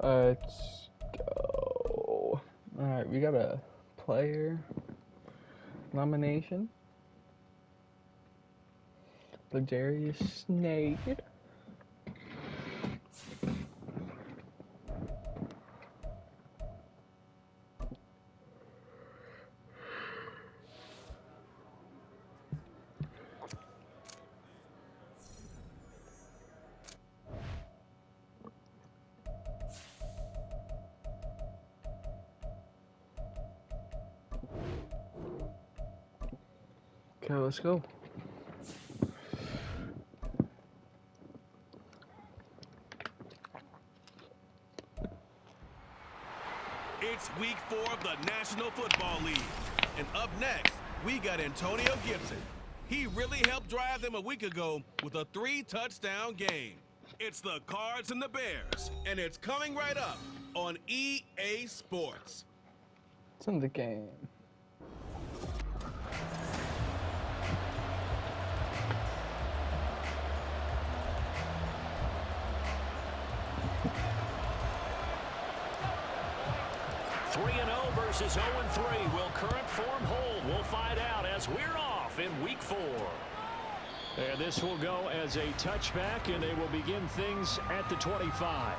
Let's go. Alright, we got a player nomination. Legarius Snake. Okay, let's go. It's week 4 of the National Football League. And up next, we got Antonio Gibson. He really helped drive them a week ago with a 3-touchdown game. It's the Cards and the Bears, and it's coming right up on EA Sports. It's in the game. Versus 0-3. Will current form hold? We'll find out as we're off in week 4. And this will go as a touchback, and they will begin things at the 25.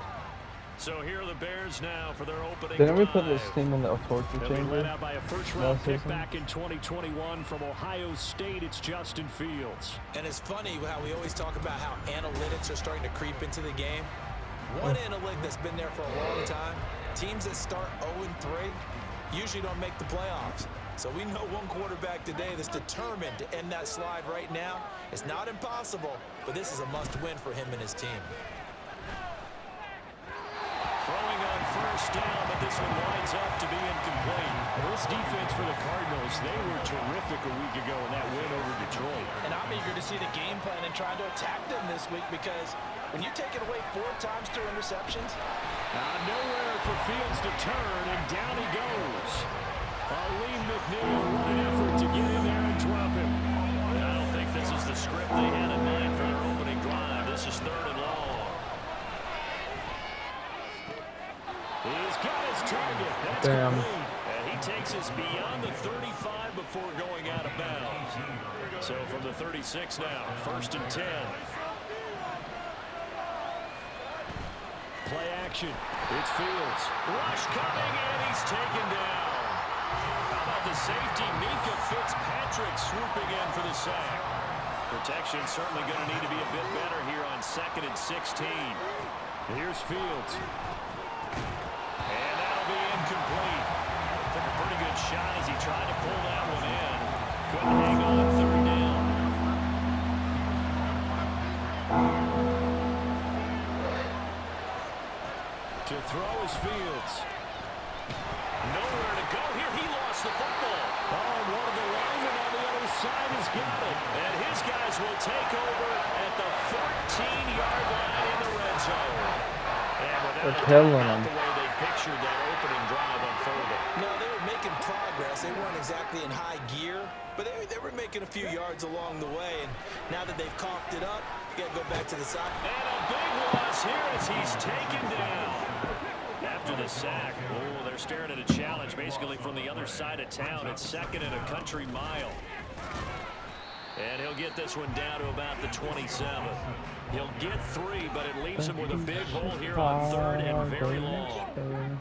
So here are the Bears now for their opening Didn't we drive. put this team in the torture They'll be chamber? led out by a first-round pick back in 2021 from Ohio State. It's Justin Fields. And it's funny how we always talk about how analytics are starting to creep into the game. One analytic that's been there for a long time, teams that start 0-3 usually don't make the playoffs. So we know one quarterback today that's determined to end that slide right now. It's not impossible, but this is a must-win for him and his team. Throwing on first down, but this one winds up to be incomplete. Well, this defense for the Cardinals, they were terrific a week ago in that win over Detroit. And I'm eager to see the game plan and trying to attack them this week, because when you take it away 4 times through interceptions. Nowhere for Fields to turn, and down he goes. Arlene McNeil, what an effort to get in there and drop him. I don't think this is the script they had in mind for their opening drive. This is 3rd and long. He's got his target. That's Damn. complete. And he takes us beyond the 35 before going out of bounds. So from the 36 now, 1st and 10. Play action. It's Fields. Rush coming, and he's taken down. How about the safety, Minka Fitzpatrick, swooping in for the sack. Protection certainly going to need to be a bit better here on 2nd and 16. Here's Fields. And that'll be incomplete. Took a pretty good shot as he tried to pull that one in. Couldn't hang on 3rd down. To throw is Fields. Nowhere to go here. He lost the football. Oh, and one of the linemen on the other side has got it. And his guys will take over at the 14-yard line in the red zone. And They're without killing not him. the way they pictured that opening drive unfolding. No, they were making progress. They weren't exactly in high gear, but they were making a few yards along the way. And now that they've coughed it up, you got to go back to the side. And a big loss here as he's taken down. After the sack, oh, they're staring at a challenge basically from the other side of town. It's 2nd and a country mile. And he'll get this one down to about the 27. He'll get 3, but it leaves him with a big hole here on 3rd and very long.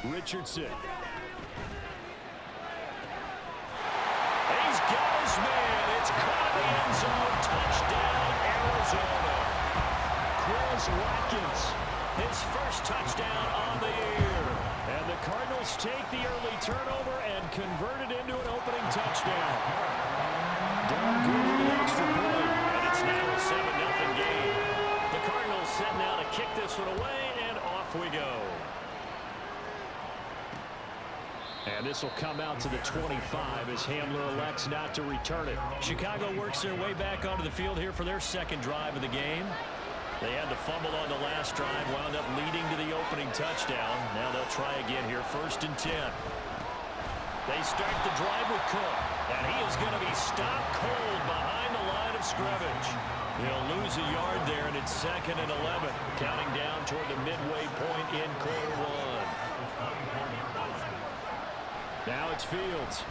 Richardson. He's got his man. It's caught in the end zone. Touchdown, Arizona. Chris Watkins. His first touchdown on the year. And the Cardinals take the early turnover and convert it into an opening touchdown. Done good with the extra point. And it's now a 7-0 game. The Cardinals set now to kick this one away, and off we go. And this will come out to the 25 as Hamler elects not to return it. Chicago works their way back onto the field here for their 2nd drive of the game. They had to fumble on the last drive, wound up leading to the opening touchdown. Now they'll try again here, 1st and 10. They start the drive with Cook, and he is going to be stopped cold behind the line of scrimmage. scrimmage. He'll lose a yard there, and it's 2nd and 11. Counting down toward the midway point in quarter one. Now it's Fields.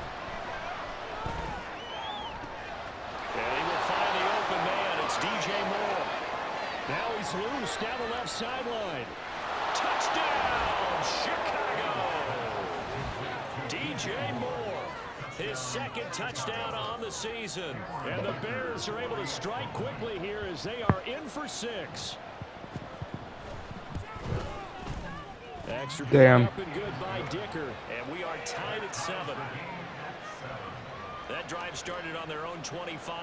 And he will find the open man. It's DJ Moore. Now he's loose down the left sideline. Touchdown, Chicago! DJ Moore, his 2nd touchdown on the season. And the Bears are able to strike quickly here as they are in for 6. Extra Damn. up and good by Dicker. And we are tied at 7. That drive started on their own 25.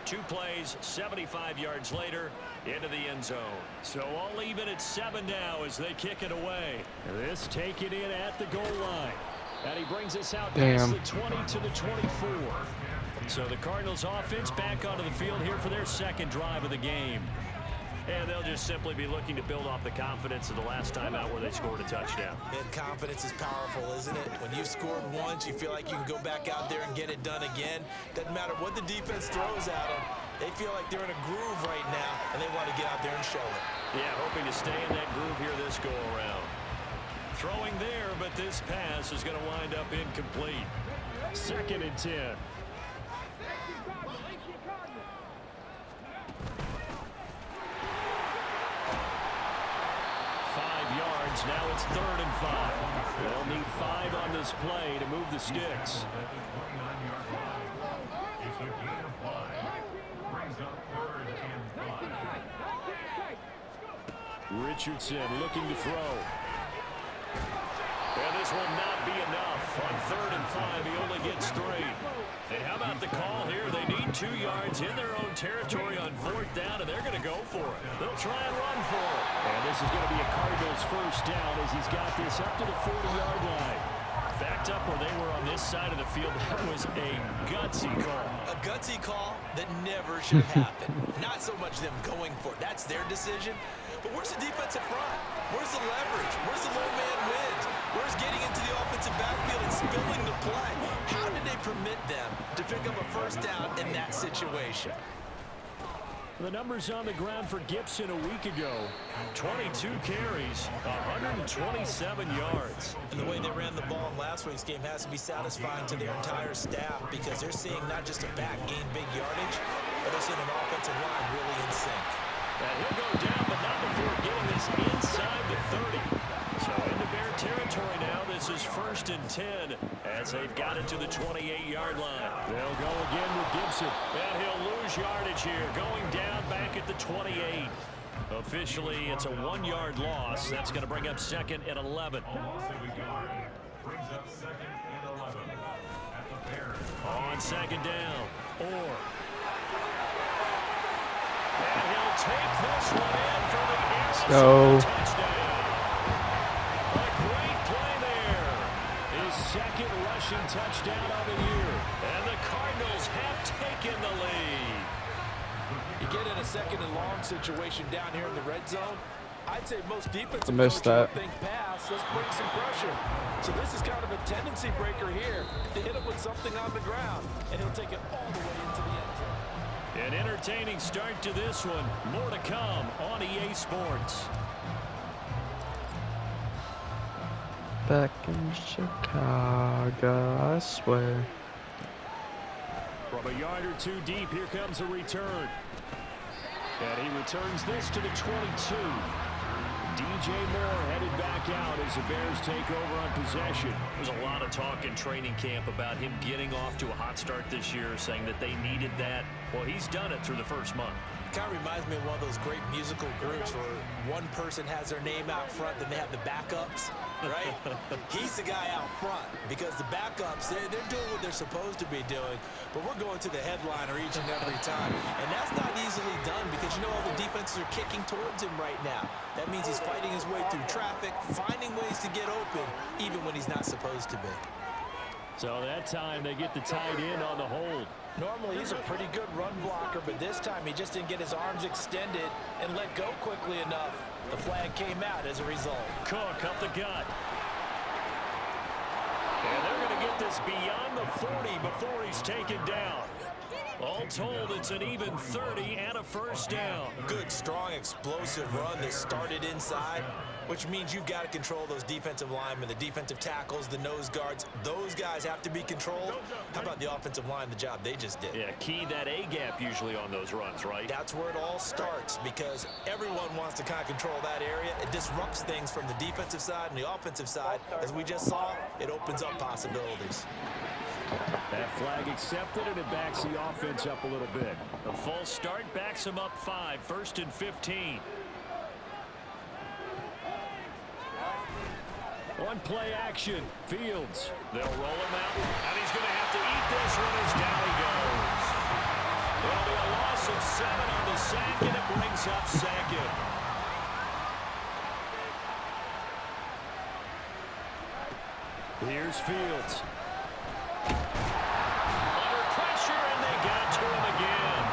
2 plays, 75 yards later, into the end zone. So all even at 7 now as they kick it away. This taken in at the goal line. And he brings us out past the 20 to the 24. So the Cardinals offense back onto the field here for their 2nd drive of the game. And they'll just simply be looking to build off the confidence of the last time out where they scored a touchdown. And confidence is powerful, isn't it? When you've scored once, you feel like you can go back out there and get it done again. Doesn't matter what the defense throws at them. They feel like they're in a groove right now, and they want to get out there and show it. Yeah, hoping to stay in that groove here this go-around. Throwing there, but this pass is going to wind up incomplete. 2nd and 10. Now it's 3rd and 5. They'll need 5 on this play to move the sticks. Richardson looking to throw. And this will not be enough. On 3rd and 5, he only gets 3. And how about the call here? They need 2 yards in their own territory on 4th down, and they're going to go for it. They'll try and run for it. And this is going to be a Cardinals 1st down as he's got this up to the 40-yard line. Backed up where they were on this side of the field. That was a gutsy call. A gutsy call that never should happen. Not so much them going for it. That's their decision. But where's the defensive front? Where's the leverage? Where's the low man wins? Where's getting into the offensive backfield and spilling the play? How did they permit them to pick up a 1st down in that situation? The numbers on the ground for Gibson a week ago. 22 carries, 127 yards. And the way they ran the ball in last week's game has to be satisfying to their entire staff because they're seeing not just a back gain big yardage, but they're seeing an offensive line really in sync. And he'll go down, but not before getting this inside the 30. So into Bear territory now. This is 1st and 10 as they've got it to the 28-yard line. They'll go again with Gibson. And he'll lose yardage here. Going down back at the 28. Officially, it's a 1-yard loss. That's going to bring up 2nd and 11. On 2nd down. Orr. And he'll take this one in for the Arizona touchdown. A great play there. His 2nd rushing touchdown of the year. And the Cardinals have taken the lead. You get in a 2nd and long situation down here in the red zone. I'd say most defensive missed coaches that. would think pass. Let's bring some pressure. So this is kind of a tendency breaker here to hit him with something on the ground. And he'll take it all the way into the end zone. An entertaining start to this one. More to come on EA Sports. Back in Chicago, I swear. From a yard or 2 deep, here comes a return. And he returns this to the 22. DJ Moore headed back out as the Bears take over on possession. There's a lot of talk in training camp about him getting off to a hot start this year, saying that they needed that. Well, he's done it through the first month. Kind of reminds me of one of those great musical groups where one person has their name out front, then they have the backups, right? He's the guy out front because the backups, they're doing what they're supposed to be doing, but we're going to the headliner each and every time. And that's not easily done because, you know, all the defenses are kicking towards him right now. That means he's fighting his way through traffic, finding ways to get open, even when he's not supposed to be. So that time they get the tight end on the hold. Normally he's a pretty good run blocker, but this time he just didn't get his arms extended and let go quickly enough. The flag came out as a result. Cook up the gut. And they're going to get this beyond the 40 before he's taken down. All told, it's an even 30 and a first down. Good, strong, explosive run that started inside, which means you've got to control those defensive linemen, the defensive tackles, the nose guards. Those guys have to be controlled. How about the offensive line, the job they just did? Yeah, key that A-gap usually on those runs, right? That's where it all starts, because everyone wants to kind of control that area. It disrupts things from the defensive side and the offensive side. As we just saw, it opens up possibilities. That flag accepted, and it backs the offense up a little bit. A false start backs them up 5, 1st and 15. One play action. Fields. They'll roll him out, and he's going to have to eat this one as down he goes. There'll be a loss of 7 on the sack, and it brings up 2nd. Here's Fields. Under pressure, and they got to him again.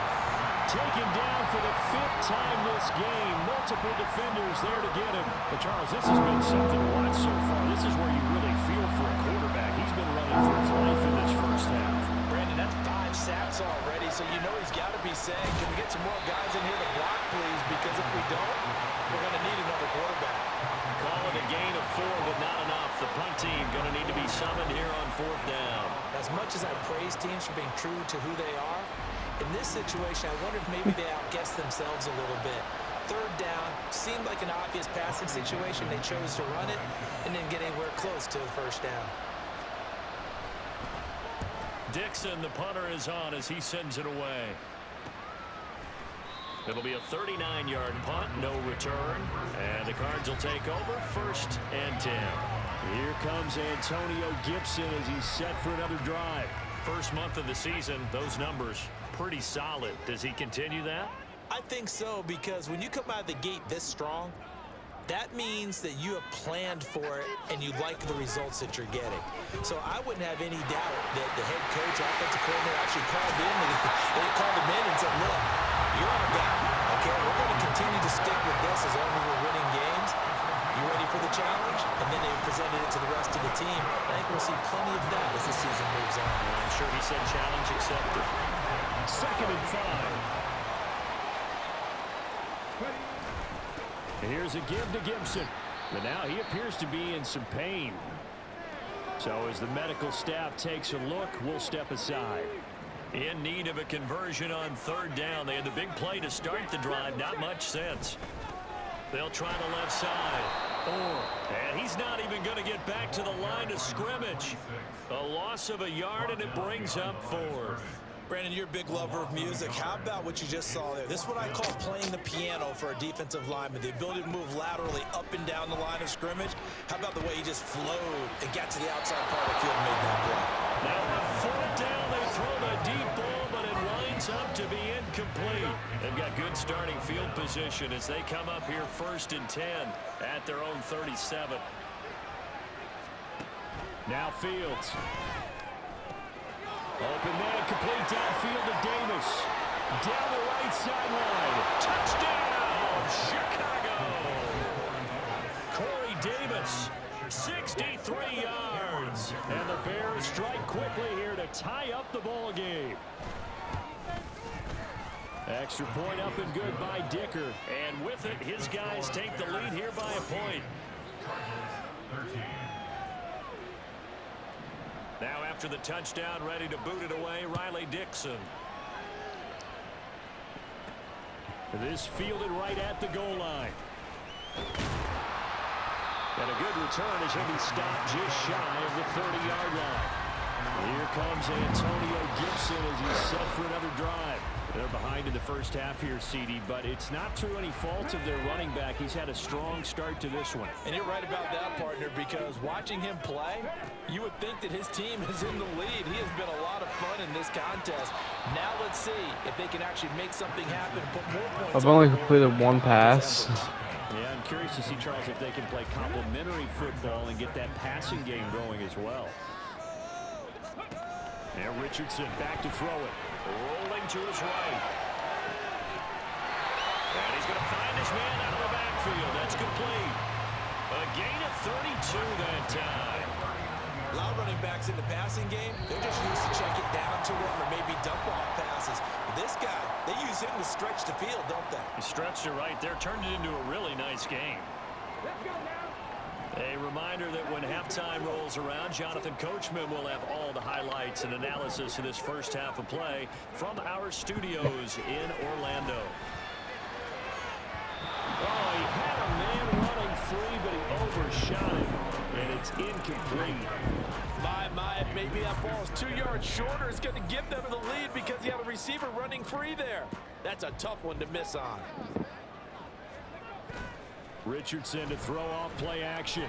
Taken down for the 5th time this game. Multiple defenders there to get him. But Charles, this has been something to watch so far. This is where you really feel for a quarterback. He's been running for his life in this first half. Brandon, that's 5 sacks already, so you know he's got to be saying, can we get some more guys in here to block, please? Because if we don't, we're going to need another quarterback. Call it a gain of 4, but not enough. The punt team going to need to be summoned here on 4th down. As much as I praise teams for being true to who they are, in this situation, I wonder if maybe they outguessed themselves a little bit. 3rd down seemed like an obvious passing situation. They chose to run it and didn't get anywhere close to the 1st down. Dixon, the punter, is on as he sends it away. It'll be a 39-yard punt, no return. And the Cards will take over 1st and 10. Here comes Antonio Gibson as he's set for another drive. First month of the season, those numbers pretty solid. Does he continue that? I think so, because when you come out of the gate this strong, that means that you have planned for it and you like the results that you're getting. So I wouldn't have any doubt that the head coach, offensive coordinator actually called him in and said, look, you're our guy. Okay, we're going to continue to stick with this as long as we're winning games. You ready for the challenge? And then they presented it to the rest of the team. I think we'll see plenty of that as the season moves on. I'm sure he said challenge accepted. 2nd and 5. And here's a give to Gibson. But now he appears to be in some pain. So as the medical staff takes a look, we'll step aside. In need of a conversion on 3rd down. They had the big play to start the drive. Not much sense. They'll try the left side. And he's not even going to get back to the line of scrimmage. A loss of a yard, and it brings up 4th. Brandon, you're a big lover of music. How about what you just saw there? This is what I call playing the piano for a defensive lineman. The ability to move laterally up and down the line of scrimmage. How about the way he just flowed and got to the outside part of the field and made that play? Now on 4th down, they throw the deep ball, but it lines up to be incomplete. They've got good starting field position as they come up here 1st and 10 at their own 37. Now Fields. Open man, complete downfield to Davis. Down the right sideline. Touchdown, Chicago. Corey Davis, 63 yards. And the Bears strike quickly here to tie up the ball game. Extra point up and good by Dicker. And with it, his guys take the lead here by a point. Now after the touchdown, ready to boot it away, Riley Dixon. This fielded right at the goal line. And a good return as he'll be stopped just shy of the 30-yard line. Here comes Antonio Gibson as he's set for another drive. They're behind in the first half here, CD, but it's not through any fault of their running back. He's had a strong start to this one. And you're right about that, partner, because watching him play, you would think that his team is in the lead. He has been a lot of fun in this contest. Now let's see if they can actually make something happen, put more points. I've only completed 1 pass. Yeah, I'm curious to see, Charles, if they can play complementary football and get that passing game going as well. And Richardson back to throw it. Rolling to his right. And he's going to find his man out of the backfield. That's complete. A gain of 32 that time. A lot of running backs in the passing game, they're just used to check it down to him or maybe dump off passes. But this guy, they use him to stretch the field, don't they? He stretched it right there, turned it into a really nice game. A reminder that when halftime rolls around, Jonathan Coachman will have all the highlights and analysis of this first half of play from our studios in Orlando. Oh, he had a man running free, but he overshot him, and it's incomplete. My, maybe that ball is 2 yards shorter. It's going to give them the lead because you have a receiver running free there. That's a tough one to miss on. Richardson to throw off play action.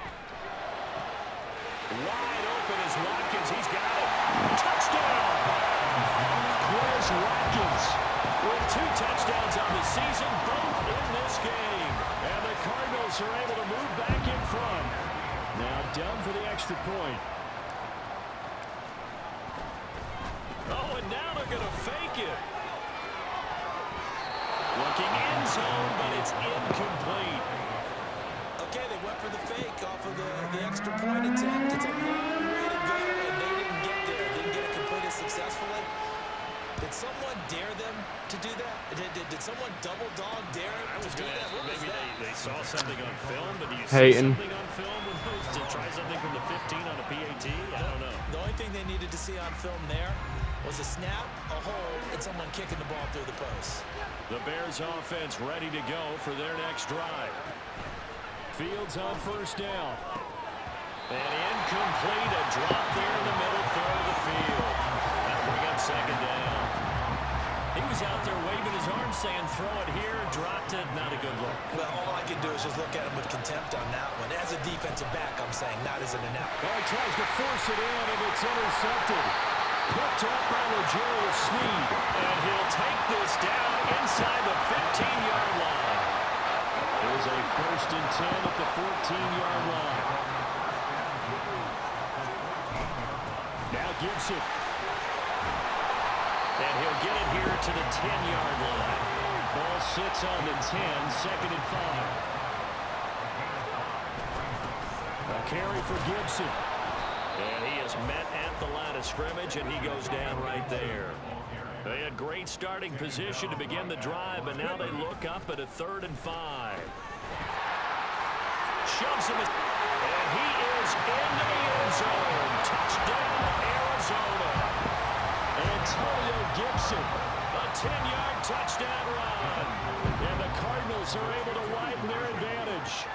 Wide open is Watkins. He's got it. Touchdown! Chris Watkins with 2 touchdowns on the season, both in this game. And the Cardinals are able to move back in front. Now down for the extra point. Oh, and now they're going to fake it. Looking end zone, but it's incomplete. Okay, they went for the fake off of the extra point attempt. It's a long way to go, and they didn't get there. Didn't get it completed successfully. Did someone dare them to do that? Did someone double dog dare them to do that? What was maybe that? they saw something on film, but do you Hayden. see something on film to try something from the 15 on a PAT? I don't know. The only thing they needed to see on film there was a snap, a hold, and someone kicking the ball through the post. The Bears offense ready to go for their next drive. Fields on first down. And incomplete, a drop there in the middle third of the field. That'll bring up second down. He was out there waving his arms saying throw it here, dropped it, not a good look. Well, all I can do is just look at him with contempt on that one. As a defensive back, I'm saying not as an out. Well, he tries to force it in, and it's intercepted. Picked up by L'Jarius Sneed. And he'll take this down inside the 15-yard line. It was a 1st and 10 at the 14-yard line. Now Gibson. And he'll get it here to the 10-yard line. Ball sits on the 10, 2nd and 5. A carry for Gibson. And he is met at the line of scrimmage, and he goes down right there. They had great starting position to begin the drive, but now they look up at a 3rd and 5. Shoves him, and he is in the end zone. Touchdown, Arizona. Antonio Gibson, a 10-yard touchdown run. And the Cardinals are able to widen their advantage.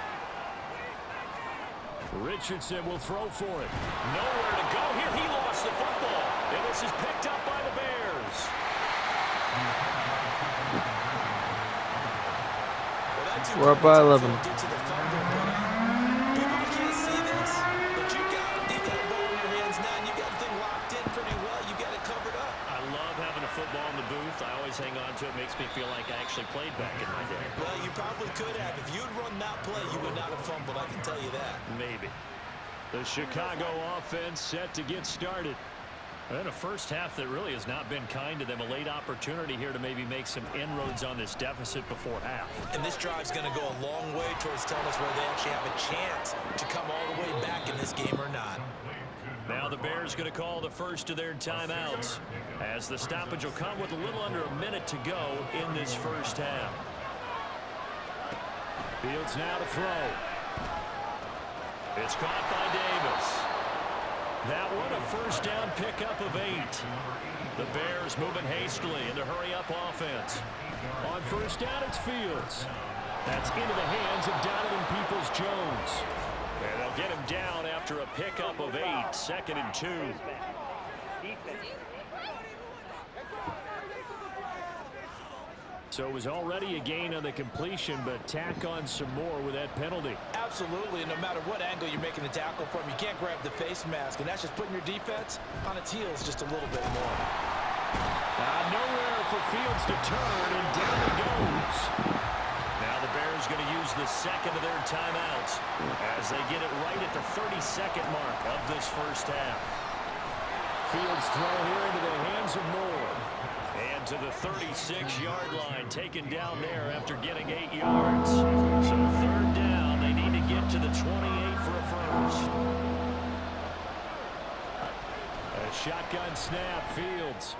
Richardson will throw for it. Nowhere to go here. He lost the football. And this is picked up by the Bears. We're up by 11. People can't see this, but you got a ball in your hands now, and you got the thing locked in pretty well. You got it covered up. I love having a football in the booth. I always hang on to it. Makes me feel like I actually played back in my day. Well, you probably could have. If you'd run that play, you would not have fumbled. I can tell you that. Maybe. The Chicago offense set to get started. And a first half that really has not been kind to them. A late opportunity here to maybe make some inroads on this deficit before half. And this drive's going to go a long way towards telling us whether they actually have a chance to come all the way back in this game or not. Now the Bears going to call the first of their timeouts, as the stoppage will come with a little under a minute to go in this first half. Fields now to throw. It's caught by Davis. That one a first down pickup of 8. The Bears moving hastily into hurry-up offense. On first down, it's Fields. That's into the hands of Donovan Peoples-Jones. And they'll get him down after a pickup of 8, 2nd and 2. So it was already a gain on the completion, but tack on some more with that penalty. Absolutely, and no matter what angle you're making the tackle from, you can't grab the face mask, and that's just putting your defense on its heels just a little bit more. Nowhere for Fields to turn, and down he goes. Now the Bears going to use the second of their timeouts as they get it right at the 32nd mark of this first half. Fields throw here into the hands of Moore. And to the 36-yard line, taken down there after getting 8 yards. So 3rd down, they need to get to the 28 for a first. Shotgun snap, Fields.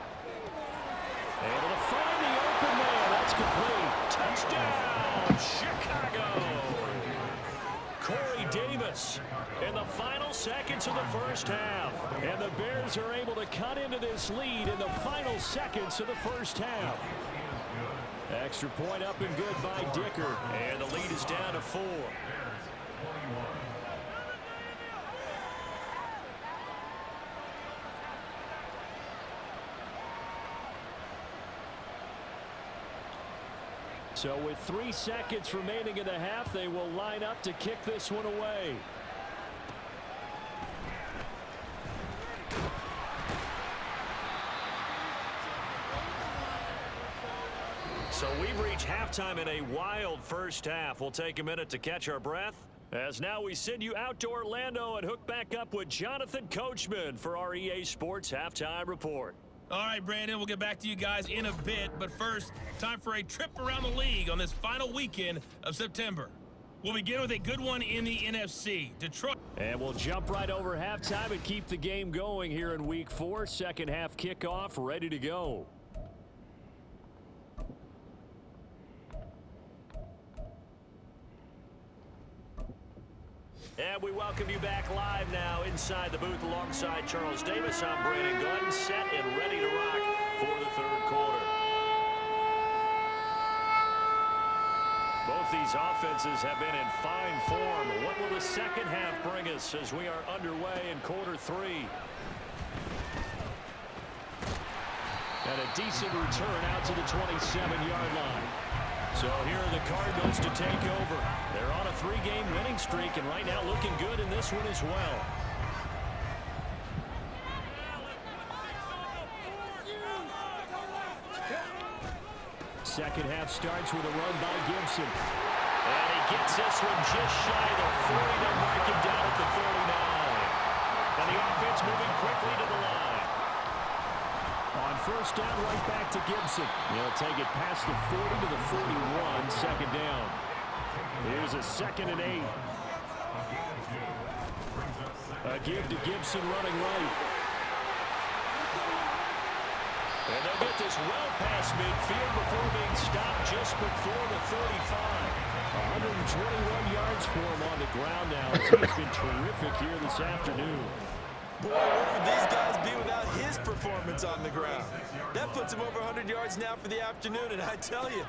Able to find the open man. That's complete. Touchdown, Chicago. Corey Davis in the final seconds of the first half. And the Bears are able to cut into this lead in the final seconds of the first half. Extra point up and good by Dicker. And the lead is down to 4. So with 3 seconds remaining in the half, they will line up to kick this one away. So we've reached halftime in a wild first half. We'll take a minute to catch our breath, as now we send you out to Orlando and hook back up with Jonathan Coachman for our EA Sports Halftime Report. All right, Brandon, we'll get back to you guys in a bit. But first, time for a trip around the league on this final weekend of September. We'll begin with a good one in the NFC. Detroit. And we'll jump right over halftime and keep the game going here in Week 4. Second half kickoff ready to go. And we welcome you back live now inside the booth alongside Charles Davis. I'm Brandon Gunn, set and ready to rock for the third quarter. Both these offenses have been in fine form. What will the second half bring us as we are underway in quarter 3? And a decent return out to the 27-yard line. So here are the Cardinals to take over. They're on a 3-game winning streak, and right now looking good in this one as well. Second half starts with a run by Gibson. And he gets this one just shy of the 40. They'll mark him down at the 39. And the offense moving quickly to the line. On first down, right back to Gibson. He'll take it past the 40 to the 41, second down. Here's a 2nd and 8. A give to Gibson running right. And they'll get this well past midfield before being stopped just before the 35. 121 yards for him on the ground now. He's been terrific here this afternoon. Boy, where would these guys be without his performance on the ground? That puts him over 100 yards now for the afternoon, and I tell you,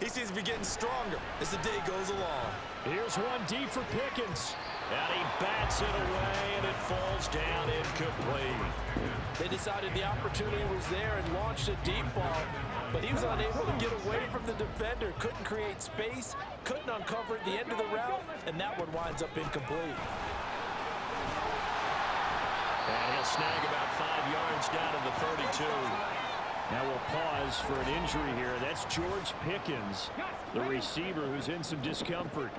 he seems to be getting stronger as the day goes along. Here's one deep for Pickens. And he bats it away, and it falls down incomplete. They decided the opportunity was there and launched a deep ball, but he was unable to get away from the defender, couldn't create space, couldn't uncover at the end of the route, and that one winds up incomplete. And he'll snag about 5 yards down to the 32. Now we'll pause for an injury here. That's George Pickens, the receiver who's in some discomfort.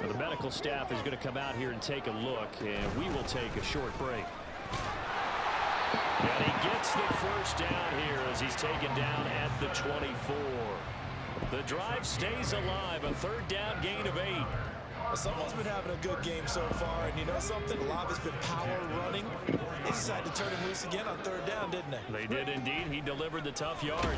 Now the medical staff is going to come out here and take a look, and we will take a short break. And he gets the first down here as he's taken down at the 24. The drive stays alive, a 3rd down gain of 8. Someone's been having a good game so far, and you know something? A lot has been power running. They decided to turn him loose again on 3rd down, didn't they? They did indeed. He delivered the tough yards. And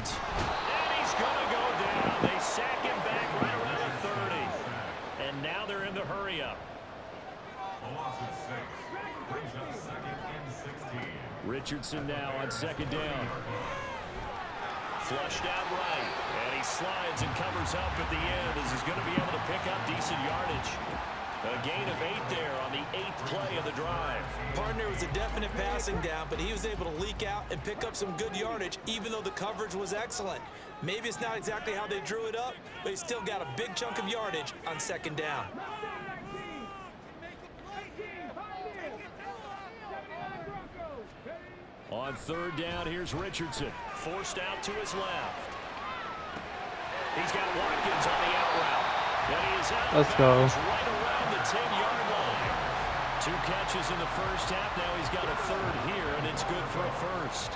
he's going to go down. They sack him back right around the 30. And now they're in the hurry-up. Richardson now on 2nd down. Flushed out right. And he slides and covers up at the end as he's going to be able to pick up decent yardage. A gain of 8 there on the 8th play of the drive. Partner was a definite passing down, but he was able to leak out and pick up some good yardage, even though the coverage was excellent. Maybe it's not exactly how they drew it up, but he still got a big chunk of yardage on 2nd down. On 3rd down, here's Richardson. Forced out to his left. He's got Watkins on the out route. And he is out. Let's go. Right around the 10-yard line. 2 catches in the first half. Now he's got a 3rd here, and it's good for a 1st.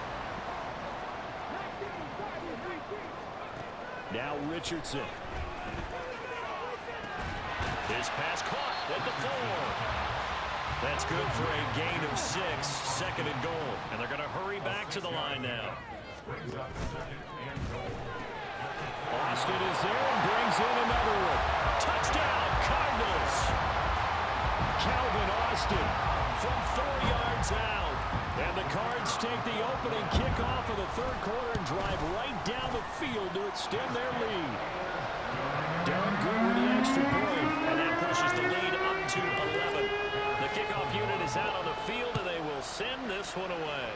Now Richardson. His pass caught at the 4. That's good for a gain of 6, 2nd and goal. And they're going to hurry back to the line now. Austin is there and brings in another one. Touchdown, Cardinals. Calvin Austin from 4 yards out. And the Cards take the opening kickoff of the 3rd quarter and drive right down the field to extend their lead. Done good with the extra point, and that pushes the lead up to 11. The kickoff unit is out on the field, and they will send this one away.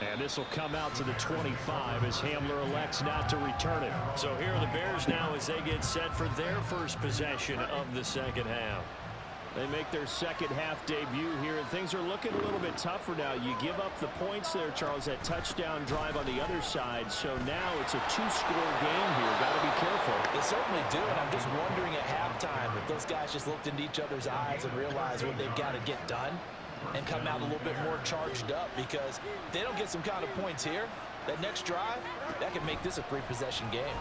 And this will come out to the 25 as Hamler elects not to return it. So here are the Bears now as they get set for their first possession of the 2nd half. They make their 2nd half debut here, and things are looking a little bit tougher now. You give up the points there, Charles, that touchdown drive on the other side. So now it's a 2-score game here. Got to be careful. They certainly do, and I'm just wondering at halftime if those guys just looked into each other's eyes and realized what they've got to get done and come out a little bit more charged up, because if they don't get some kind of points here, that next drive, that could make this a 3-possession game.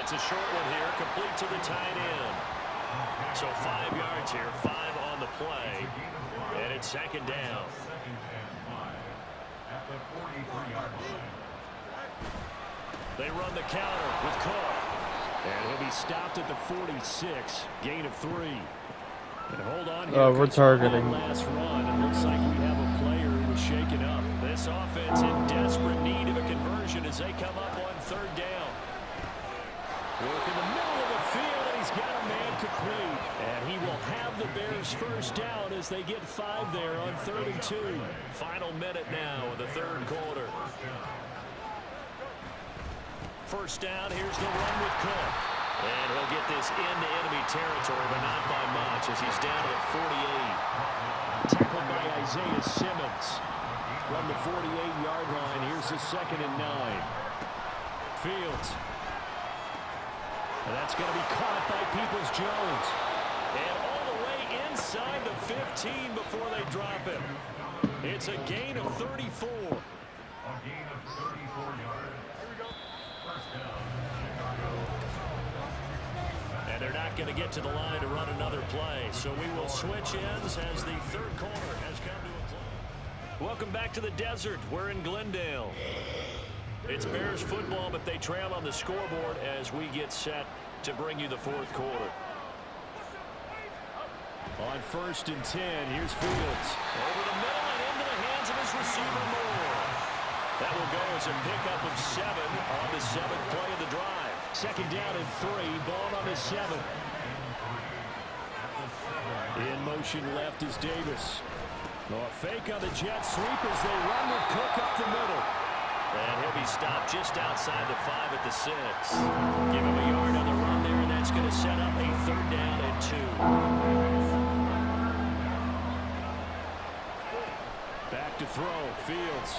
It's a short one here, complete to the tight end. So 5 yards here, 5 on the play, and it's 2nd down. They run the counter with Cook, and he'll be stopped at the 46, gain of 3. And hold on here. We're targeting. Last run. It looks like we have a player who was shaken up. This offense in desperate need of a conversion as they come up on 3rd down. Work in the middle of the field, and he's got a man complete. And he will have the Bears first down as they get 5 there on 3rd and 2. Final minute now of the 3rd quarter. First down, here's the run with Cook. And he'll get this into enemy territory, but not by much as he's down to the 48. Tackled by Isaiah Simmons from the 48-yard line. Here's the 2nd and 9. Fields. And that's going to be caught by Peoples-Jones. And all the way inside the 15 before they drop him. It's a gain of 34. And they're not going to get to the line to run another play. So we will switch ends as the 3rd quarter has come to a close. Welcome back to the desert. We're in Glendale. It's Bears football, but they trail on the scoreboard as we get set to bring you the 4th quarter. On 1st and 10, here's Fields. Over the middle and into the hands of his receiver, Moore. That will go as a pickup of 7 on the 7th play of the drive. 2nd down and 3, ball on the 7. In motion left is Davis. A fake on the jet sweep as they run with Cook up the middle. And he'll be stopped just outside the 5 at the 6. Give him a yard on the run there, and that's going to set up a 3rd down and 2. Back to throw, Fields.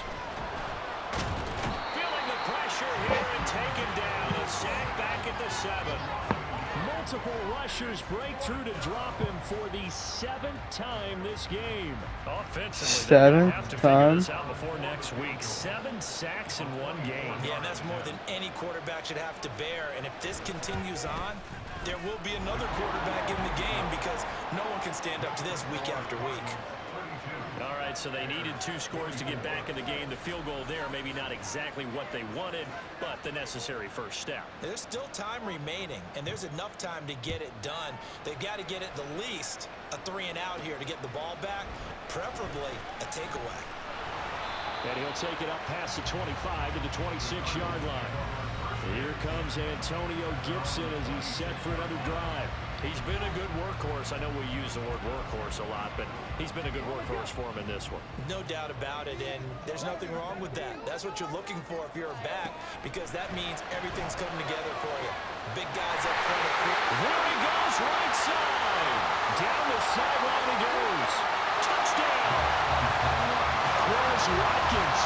Feeling the pressure here and taken down. A sack back at the 7. Multiple rushers break through to drop him for the 7th time this game. Offensively, they'll have to figure this out before next week. 7 sacks in 1 game. Yeah, and that's more than any quarterback should have to bear. And if this continues on, there will be another quarterback in the game because no one can stand up to this week after week. All right, so they needed 2 scores to get back in the game. The field goal there, maybe not exactly what they wanted, but the necessary first step. There's still time remaining, and there's enough time to get it done. They've got to get at the least a 3 and out here to get the ball back, preferably a takeaway. And he'll take it up past the 25 to the 26-yard line. Here comes Antonio Gibson as he's set for another drive. He's been a good workhorse. I know we use the word workhorse a lot, but he's been a good workhorse for him in this one. No doubt about it, and there's nothing wrong with that. That's what you're looking for if you're a back, because that means everything's coming together for you. Big guys up front. There he goes, right side. Down the sideline he goes. Touchdown. Chris Watkins,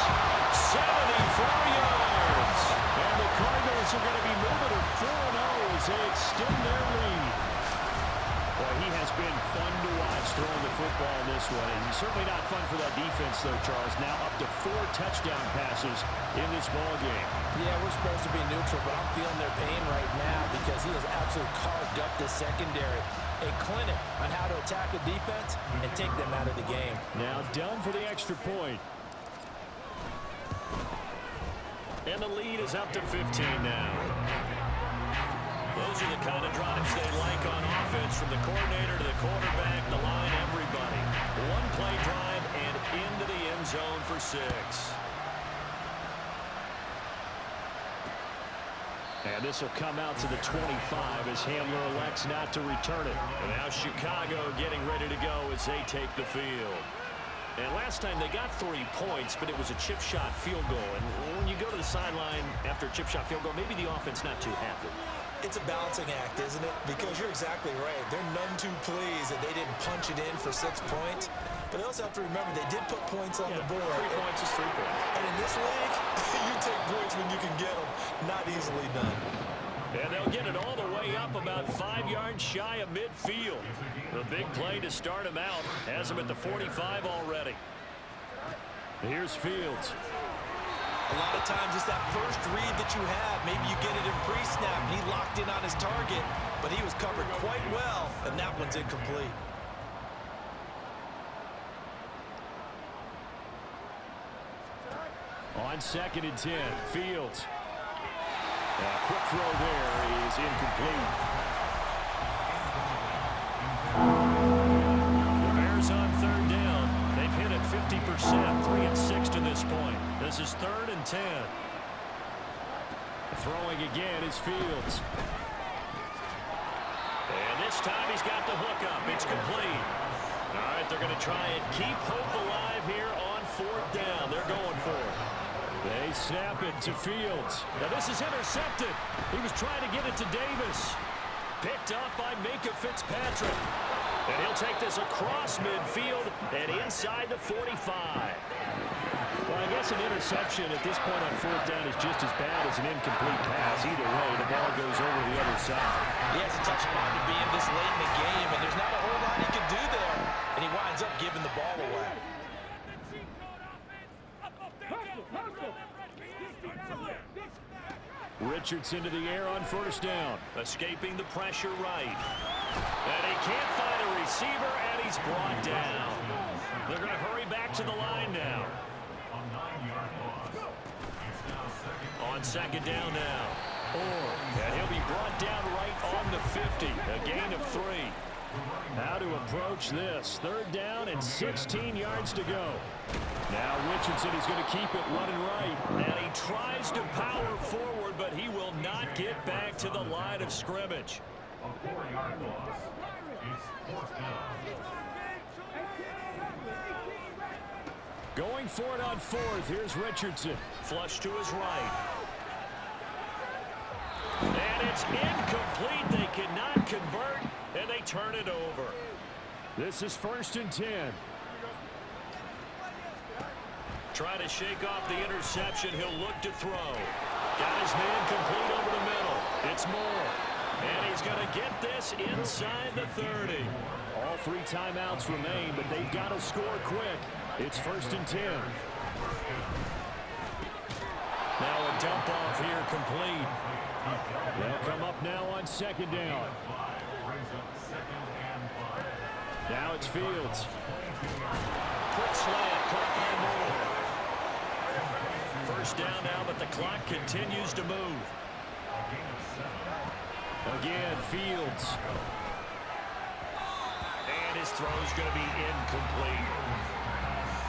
74 yards. And the Cardinals are going to be moving to 4-0 as they extend their lead. Well, he has been fun to watch throwing the football in this one. And you Certainly not fun for that defense, though, Charles. Now up to 4 touchdown passes in this ball game. Yeah, we're supposed to be neutral, but I'm feeling their pain right now because he has absolutely carved up this secondary. A clinic on how to attack a defense and take them out of the game. Now done for the extra point. And the lead is up to 15 now. Those are the kind of drives they like on offense, from the coordinator to the quarterback, the line, everybody. One play drive and into the end zone for 6. And this will come out to the 25 as Hamler elects not to return it. And now Chicago getting ready to go as they take the field. And last time they got 3 points, but it was a chip shot field goal. And when you go to the sideline after a chip shot field goal, maybe the offense not too happy. It's a balancing act, isn't it? Because you're exactly right. They're none too pleased that they didn't punch it in for 6 points. But they also have to remember they did put points on the board. 3 points is 3 points. And in this league, you take points when you can get them. Not easily done. And they'll get it all the way up about 5 yards shy of midfield. The big play to start him out has him at the 45 already. Here's Fields. A lot of times it's that first read that you have. Maybe you get it in pre-snap and he locked in on his target, but he was covered quite well, and that one's incomplete. On 2nd and 10, Fields. A quick throw there is incomplete. The Bears on 3rd down. They've hit it 50%, 3 and 6 to this point. This is 3rd and 10. Throwing again is Fields. And this time he's got the hook up. It's complete. All right, they're going to try and keep hope alive here on 4th down. They're going for it. They snap it to Fields. Now this is intercepted. He was trying to get it to Davis. Picked up by Minka Fitzpatrick. And he'll take this across midfield and inside the 45. Well, I guess an interception at this point on 4th down is just as bad as an incomplete pass. Either way, the ball goes over the other side. He has a tough spot to be in this late in the game, and there's not a whole lot he can do there. And he winds up giving the ball away. Richardson to the air on 1st down. Escaping the pressure right. And he can't find a receiver, and he's brought down. They're going to hurry back to the line now. On 2nd down now. And he'll be brought down right on the 50. A gain of 3. How to approach this. 3rd down and 16 yards to go. Now Richardson is going to keep it running right. And he tries to power forward, but he will not get back to the line of scrimmage. A 4-yard loss. It's 4th down. Going for it on 4th. Here's Richardson. Flush to his right. And it's incomplete. They cannot convert, and they turn it over. This is 1st and 10. Trying to shake off the interception. He'll look to throw. Got his man complete over the middle. It's Moore. And he's going to get this inside the 30. All 3 timeouts remain, but they've got to score quick. It's 1st and 10. Now a dump off here complete. They'll come up now on 2nd down. Now it's Fields. Quick slant caught by Moore. 1st down now, but the clock continues to move. Again, Fields. And his throw's going to be incomplete.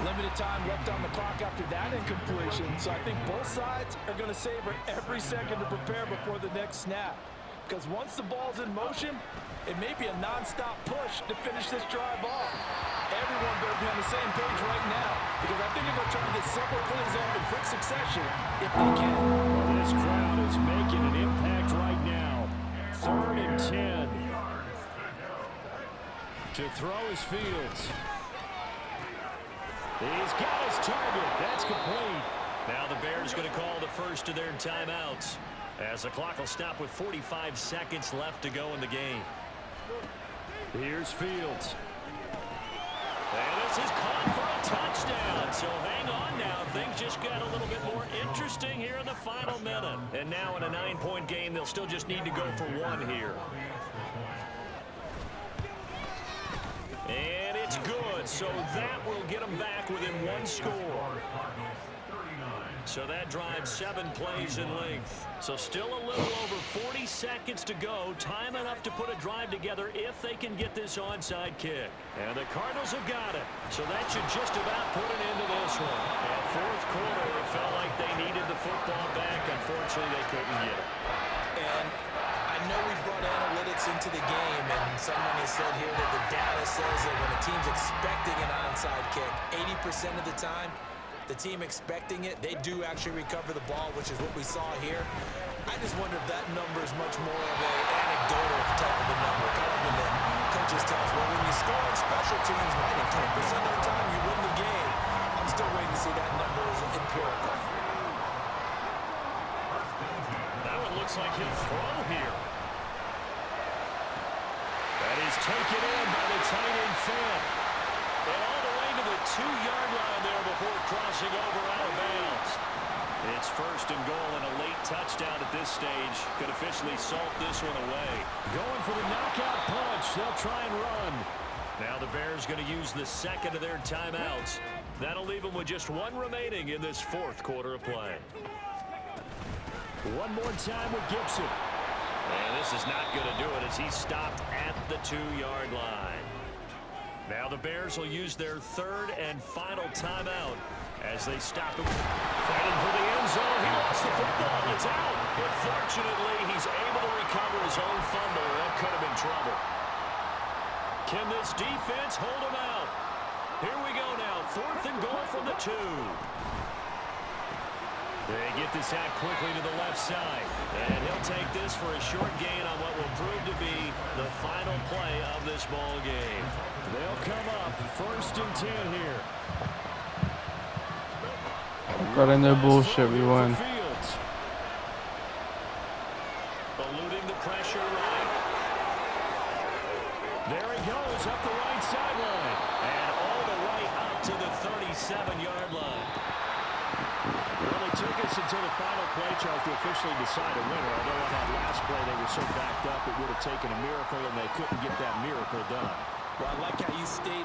Limited time left on the clock after that incompletion, so I think both sides are going to savor every second to prepare before the next snap. Because once the ball's in motion, it may be a non-stop push to finish this drive off. Everyone better be on the same page right now, because I think they're going to try to get several plays off in quick succession if they can. Well, this crowd is making an impact right now. 3rd and 10. To throw is Fields. He's got his target. That's complete. Now the Bears going to call the first of their timeouts, as the clock will stop with 45 seconds left to go in the game. Here's Fields. And this is caught for a touchdown. So hang on now. Things just got a little bit more interesting here in the final minute. And now in a 9-point game, they'll still just need to go for one here. And it's good. So that will get them back within one score. So that drives 7 plays in length. So still a little over 40 seconds to go. Time enough to put a drive together if they can get this onside kick. And the Cardinals have got it. So that should just about put an end to this one. And fourth quarter, it felt like they needed the football back. Unfortunately, they couldn't get it. And I know we brought analytics into the game, and someone has said here that the data says that when a team's expecting an onside kick, 80% of the time, the team expecting it, they do actually recover the ball, which is what we saw here. I just wonder if that number is much more of an anecdotal type of a number. Kind of when the coaches tell us, well, when you score on special teams, 92% of the time you win the game. I'm still waiting to see that number is empirical. That one looks like he'll throw here. That is taken in by the tight end Fant. And all the way to the 2-yard line there before crossing over out of bounds. It's first and goal and a late touchdown at this stage. Could officially salt this one away. Going for the knockout punch. They'll try and run. Now the Bears going to use the second of their timeouts. That'll leave them with just one remaining in this fourth quarter of play. One more time with Gibson. And this is not going to do it as he's stopped at the 2-yard line. Now the Bears will use their third and final timeout as they stop him. Fighting for the end zone. He lost the football. It's out. But fortunately, he's able to recover his own fumble. That could have been trouble. Can this defense hold him out? Here we go now. Fourth and goal from the 2. They get this out quickly to the left side. And he'll take this for a short gain on what will prove to be the final play of this ball game. They'll come up first and 10 here. Got in their bullshit, we won. Eluding the pressure right. There he goes up the right sideline. And all the way up to the 37-yard line. Well, it took us until the final play, Charles, to officially decide a winner. Although on that last play they were so backed up it would have taken a miracle, and they couldn't get that miracle done. Well, I like how you state